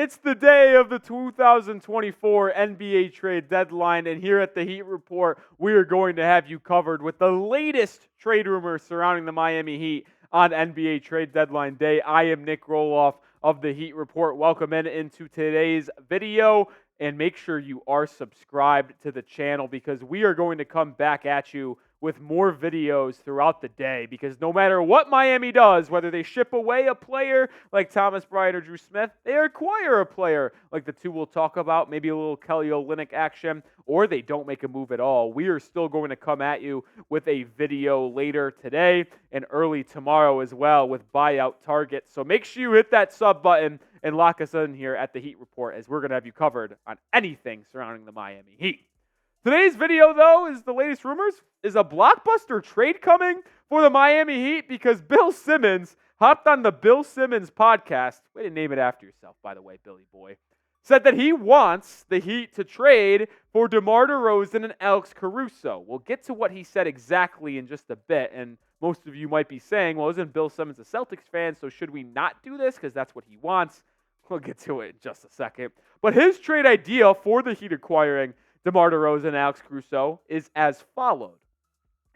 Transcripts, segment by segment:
It's the day of the 2024 NBA trade deadline, and here at the Heat Report, we are going to have you covered with the latest trade rumors surrounding the Miami Heat on NBA trade deadline day. I am Nic Rohloff of the Heat Report. Welcome into today's video, and make sure you are subscribed to the channel because we are going to come back at you with more videos throughout the day, because no matter what Miami does, whether they ship away a player like Thomas Bryant or Drew Smith, they acquire a player like the two we'll talk about, maybe a little Kelly Olynyk action, or they don't make a move at all. We are still going to come at you with a video later today and early tomorrow as well with buyout targets. So make sure you hit that sub button and lock us in here at the Heat Report, as we're going to have you covered on anything surrounding the Miami Heat. Today's video, though, is the latest rumors. Is a blockbuster trade coming for the Miami Heat? Because Bill Simmons hopped on the Bill Simmons podcast. Way to name it after yourself, by the way, Billy Boy. Said that he wants the Heat to trade for DeMar Derozan and Alex Caruso. We'll get to what he said exactly in just a bit. And most of you might be saying, well, isn't Bill Simmons a Celtics fan, so should we not do this because that's what he wants? We'll get to it in just a second. But his trade idea for the Heat acquiring DeMar Derozan and Alex Caruso is as followed.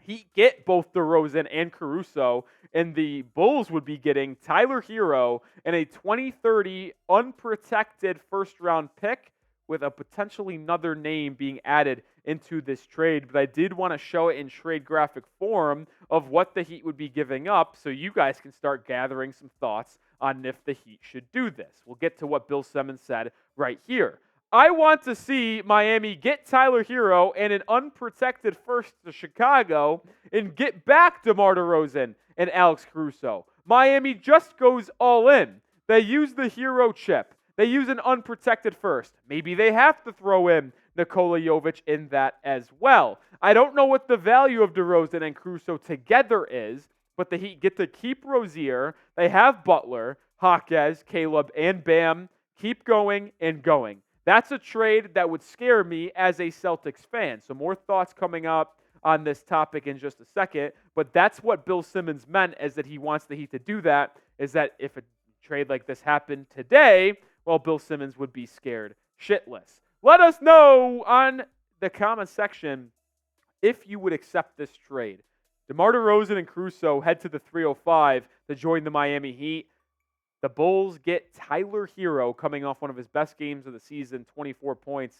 Heat get both DeRozan and Caruso, and the Bulls would be getting Tyler Herro and a 2030 unprotected first-round pick with a potentially another name being added into this trade. But I did want to show it in trade graphic form of what the Heat would be giving up so you guys can start gathering some thoughts on if the Heat should do this. We'll get to what Bill Simmons said right here. I want to see Miami get Tyler Herro and an unprotected first to Chicago and get back DeMar Derozan and Alex Caruso. Miami just goes all in. They use the Herro chip. They use an unprotected first. Maybe they have to throw in Nikola Jovic in that as well. I don't know what the value of DeRozan and Caruso together is, but the Heat get to keep Rozier. They have Butler, Jaquez, Caleb, and Bam. Keep going and going. That's a trade that would scare me as a Celtics fan. So more thoughts coming up on this topic in just a second. But that's what Bill Simmons meant, is that he wants the Heat to do that, is that if a trade like this happened today, well, Bill Simmons would be scared shitless. Let us know on the comment section if you would accept this trade. DeMar DeRozan and Caruso head to the 305 to join the Miami Heat. The Bulls get Tyler Herro coming off one of his best games of the season, 24 points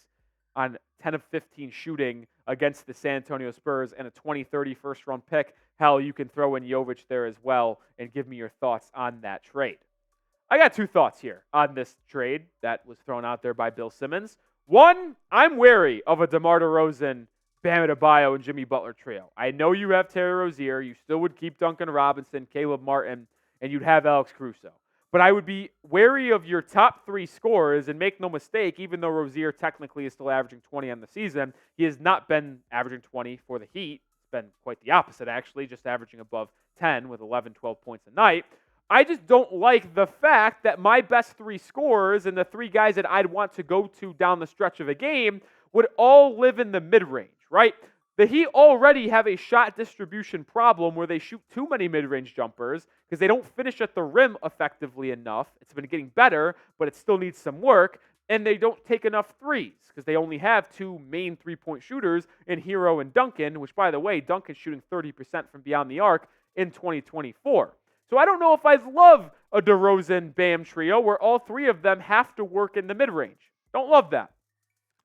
on 10 of 15 shooting against the San Antonio Spurs, and a 2030 first-round pick. Hell, you can throw in Jovic there as well and give me your thoughts on that trade. I got two thoughts here on this trade that was thrown out there by Bill Simmons. One, I'm wary of a DeMar DeRozan, Bam Adebayo, and Jimmy Butler trio. I know you have Terry Rozier. You still would keep Duncan Robinson, Caleb Martin, and you'd have Alex Caruso. But I would be wary of your top three scorers, and make no mistake, even though Rozier technically is still averaging 20 on the season, he has not been averaging 20 for the Heat. It's been quite the opposite, actually, just averaging above 10 with 11, 12 points a night. I just don't like the fact that my best three scorers and the three guys that I'd want to go to down the stretch of a game would all live in the mid-range, right? The Heat already have a shot distribution problem where they shoot too many mid-range jumpers because they don't finish at the rim effectively enough. It's been getting better, but it still needs some work. And they don't take enough threes because they only have two main three-point shooters in Herro and Duncan, which, by the way, Duncan's shooting 30% from beyond the arc in 2024. So I don't know if I love a DeRozan-Bam trio where all three of them have to work in the mid-range. Don't love that.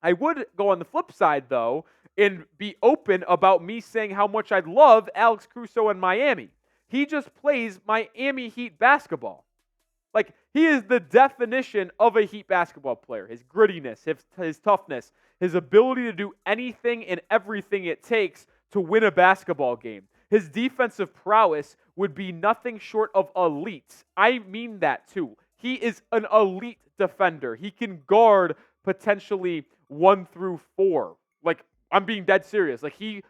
I would go on the flip side, though, and be open about me saying how much I'd love Alex Caruso in Miami. He just plays Miami Heat basketball. Like, he is the definition of a Heat basketball player. His grittiness, his toughness, his ability to do anything and everything it takes to win a basketball game. His defensive prowess would be nothing short of elite. I mean that too. He is an elite defender. He can guard potentially 1 through 4. Like, I'm being dead serious. Like, he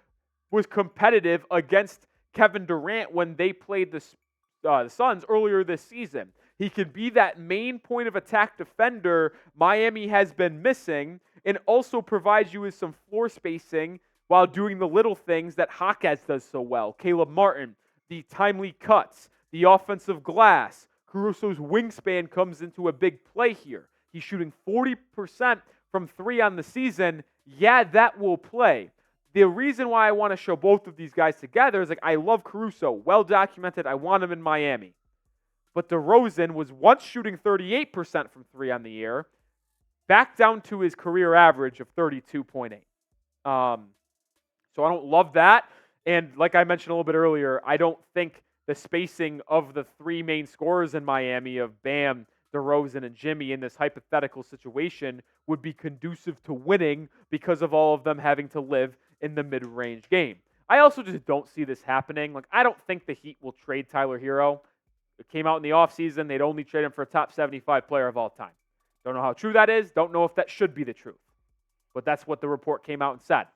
was competitive against Kevin Durant when they played the Suns earlier this season. He can be that main point of attack defender Miami has been missing, and also provides you with some floor spacing while doing the little things that Jaquez does so well. Caleb Martin, the timely cuts, the offensive glass. Caruso's wingspan comes into a big play here. He's shooting 40% from 3 on the season. Yeah, that will play. The reason why I want to show both of these guys together is I love Caruso, well documented. I want him in Miami. But DeRozan was once shooting 38% from 3 on the year, back down to his career average of 32.8. So I don't love that. And like I mentioned a little bit earlier, I don't think the spacing of the 3 main scorers in Miami of Bam, DeRozan, and Jimmy in this hypothetical situation would be conducive to winning because of all of them having to live in the mid-range game. I also just don't see this happening. I don't think the Heat will trade Tyler Herro. It came out in the offseason. They'd only trade him for a top 75 player of all time. Don't know how true that is. Don't know if that should be the truth. But that's what the report came out and said.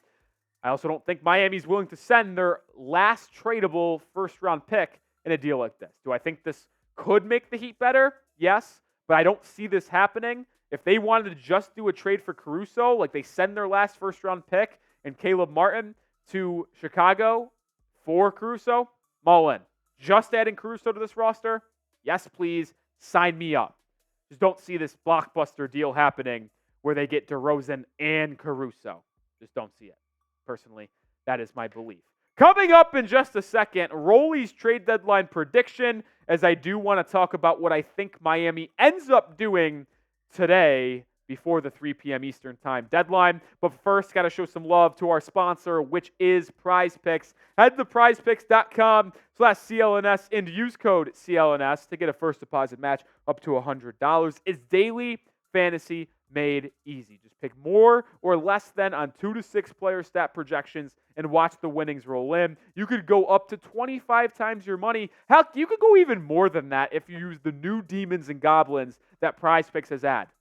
I also don't think Miami's willing to send their last tradable first-round pick in a deal like this. Do I think this could make the Heat better? Yes, but I don't see this happening. If they wanted to just do a trade for Caruso, they send their last first-round pick and Caleb Martin to Chicago for Caruso, I'm all in. Just adding Caruso to this roster? Yes, please. Sign me up. Just don't see this blockbuster deal happening where they get DeRozan and Caruso. Just don't see it. Personally, that is my belief. Coming up in just a second, Rolly's trade deadline prediction, as I do want to talk about what I think Miami ends up doing today before the 3 p.m. Eastern Time deadline. But first, got to show some love to our sponsor, which is Prize Picks. Head to prizepicks.com/CLNS and use code CLNS to get a first deposit match up to $100. It's daily fantasy made easy. Just pick more or less than on 2 to 6 player stat projections and watch the winnings roll in. You could go up to 25 times your money. Heck, you could go even more than that if you use the new Demons and Goblins that Prize Picks has added.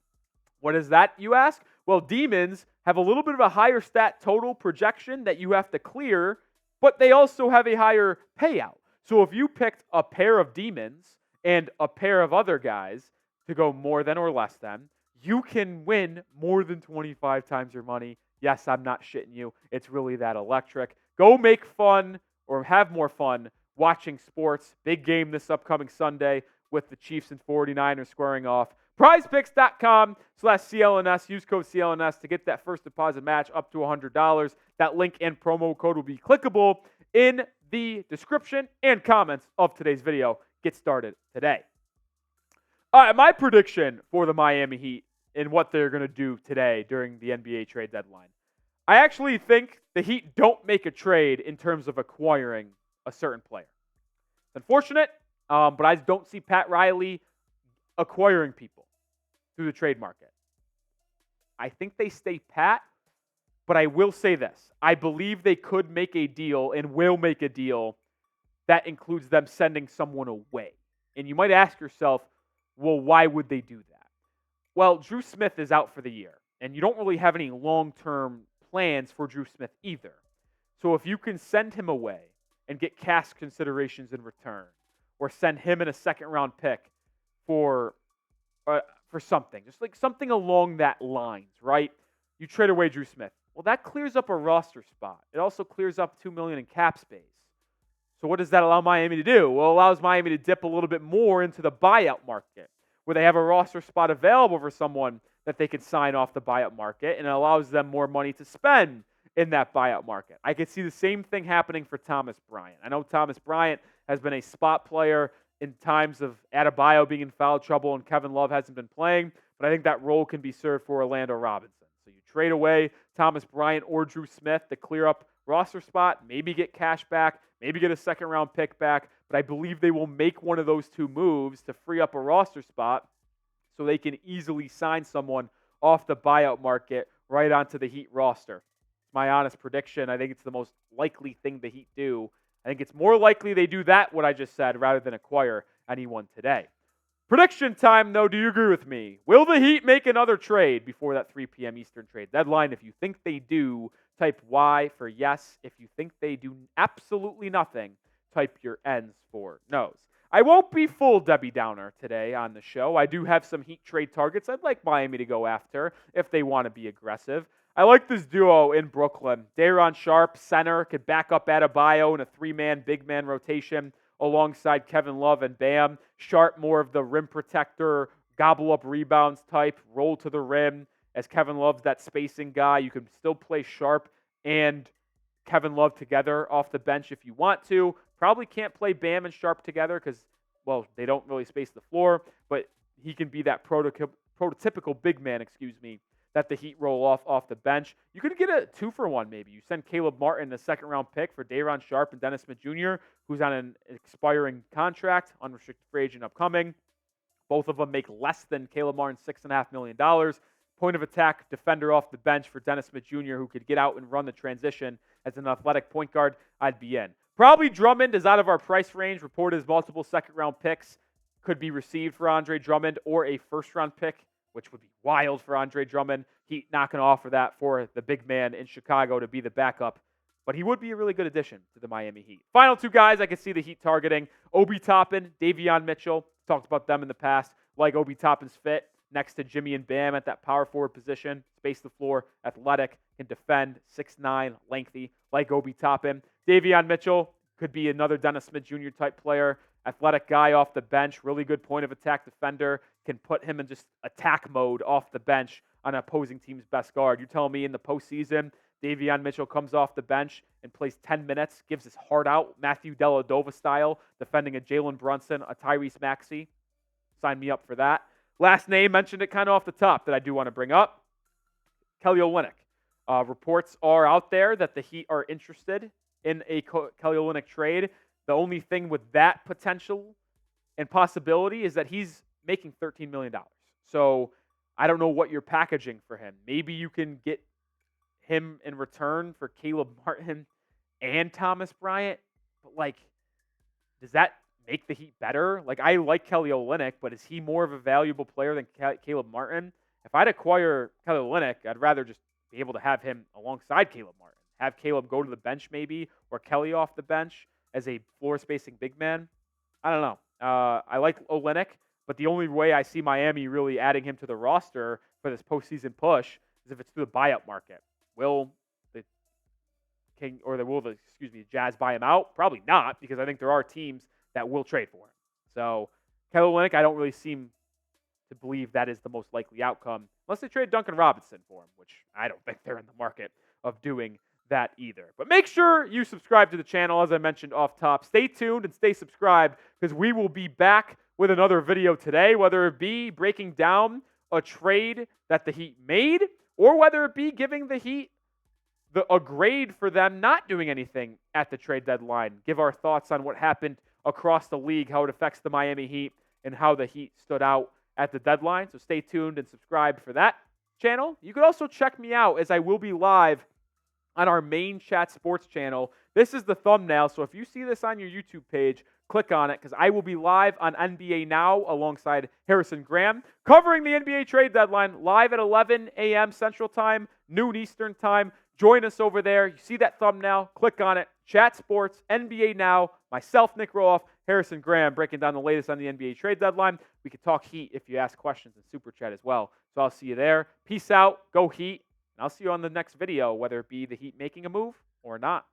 What is that, you ask? Well, Demons have a little bit of a higher stat total projection that you have to clear, but they also have a higher payout. So if you picked a pair of Demons and a pair of other guys to go more than or less than, you can win more than 25 times your money. Yes, I'm not shitting you. It's really that electric. Go make fun or have more fun watching sports. Big game this upcoming Sunday with the Chiefs and 49ers squaring off. PrizePicks.com/CLNS. Use code CLNS to get that first deposit match up to $100. That link and promo code will be clickable in the description and comments of today's video. Get started today. All right, my prediction for the Miami Heat and what they're going to do today during the NBA trade deadline. I actually think the Heat don't make a trade in terms of acquiring a certain player. It's unfortunate, but I don't see Pat Riley acquiring people through the trade market. I think they stay pat, but I will say this. I believe they could make a deal and will make a deal that includes them sending someone away. And you might ask yourself, well, why would they do that? Well, Drew Smith is out for the year, and you don't really have any long-term plans for Drew Smith either. So if you can send him away and get cash considerations in return, or send him in a second-round pick for something, just something along that lines, right? You trade away Drew Smith. Well, that clears up a roster spot. It also clears up $2 million in cap space. So what does that allow Miami to do? Well, it allows Miami to dip a little bit more into the buyout market, where they have a roster spot available for someone that they can sign off the buyout market, and it allows them more money to spend in that buyout market. I could see the same thing happening for Thomas Bryant. I know Thomas Bryant has been a spot player in times of Adebayo being in foul trouble and Kevin Love hasn't been playing, but I think that role can be served for Orlando Robinson. So you trade away Thomas Bryant or Drew Smith to clear up roster spot, maybe get cash back, maybe get a second-round pick back, but I believe they will make one of those two moves to free up a roster spot so they can easily sign someone off the buyout market right onto the Heat roster. It's my honest prediction. I think it's the most likely thing the Heat do. I think it's more likely they do that, what I just said, rather than acquire anyone today. Prediction time, though. Do you agree with me? Will the Heat make another trade before that 3 p.m. Eastern trade deadline? If you think they do, type Y for yes. If you think they do absolutely nothing, type your N's for no's. I won't be full Debbie Downer today on the show. I do have some Heat trade targets I'd like Miami to go after if they want to be aggressive. I like this duo in Brooklyn. Daron Sharp, center, could back up Adebayo in a 3-man, big man rotation alongside Kevin Love and Bam. Sharp, more of the rim protector, gobble up rebounds type, roll to the rim. As Kevin Love's that spacing guy, you can still play Sharp and Kevin Love together off the bench if you want to. Probably can't play Bam and Sharp together because, well, they don't really space the floor, but he can be that prototypical big man, that the Heat roll off the bench. You could get a 2-for-1 maybe. You send Caleb Martin, a second-round pick, for Day'Ron Sharp and Dennis Smith Jr., who's on an expiring contract, unrestricted free agent upcoming. Both of them make less than Caleb Martin's $6.5 million. Point of attack defender off the bench for Dennis Smith Jr., who could get out and run the transition as an athletic point guard. I'd be in. Probably Drummond is out of our price range. Reported as multiple second-round picks could be received for Andre Drummond, or a first-round pick, which would be wild for Andre Drummond. Heat not going to offer that for the big man in Chicago to be the backup, but he would be a really good addition to the Miami Heat. Final two guys I could see the Heat targeting: Obi Toppin, Davion Mitchell. Talked about them in the past. Like Obi Toppin's fit next to Jimmy and Bam at that power forward position. Space the floor, athletic, can defend, 6'9", lengthy, like Obi Toppin. Davion Mitchell could be another Dennis Smith Jr. type player. Athletic guy off the bench, really good point of attack defender, can put him in just attack mode off the bench on an opposing team's best guard. You're telling me in the postseason, Davion Mitchell comes off the bench and plays 10 minutes, gives his heart out, Matthew Dellavedova style, defending a Jalen Brunson, a Tyrese Maxey. Sign me up for that. Last name, mentioned it kind of off the top, that I do want to bring up, Kelly Olynyk. Reports are out there that the Heat are interested in a Kelly Olynyk trade. The only thing with that potential and possibility is that he's making $13 million. So I don't know what you're packaging for him. Maybe you can get him in return for Caleb Martin and Thomas Bryant. But, like, does that make the Heat better? Like, I like Kelly Olynyk, but is he more of a valuable player than Caleb Martin? If I'd acquire Kelly Olynyk, I'd rather just be able to have him alongside Caleb Martin. Have Caleb go to the bench maybe, or Kelly off the bench as a floor-spacing big man. I don't know. I like Olynyk, but the only way I see Miami really adding him to the roster for this postseason push is if it's through the buyout market. Will the Jazz buy him out? Probably not, because I think there are teams that will trade for him. So Kelly Olynyk, I don't really seem to believe that is the most likely outcome, unless they trade Duncan Robinson for him, which I don't think they're in the market of doing that either. But make sure you subscribe to the channel, as I mentioned off top. Stay tuned and stay subscribed, because we will be back with another video today, whether it be breaking down a trade that the Heat made, or whether it be giving the Heat a grade for them not doing anything at the trade deadline. Give our thoughts on what happened across the league, how it affects the Miami Heat, and how the Heat stood out at the deadline. So stay tuned and subscribe for that channel. You can also check me out, as I will be live on our main Chat Sports channel. This is the thumbnail, so if you see this on your YouTube page, click on it, because I will be live on NBA Now alongside Harrison Graham, covering the NBA trade deadline, live at 11 a.m. Central Time, noon Eastern Time. Join us over there. You see that thumbnail, click on it. Chat Sports, NBA Now, myself, Nic Rohloff, Harrison Graham, breaking down the latest on the NBA trade deadline. We can talk Heat if you ask questions in Super Chat as well. So I'll see you there. Peace out. Go Heat. And I'll see you on the next video, whether it be the Heat making a move or not.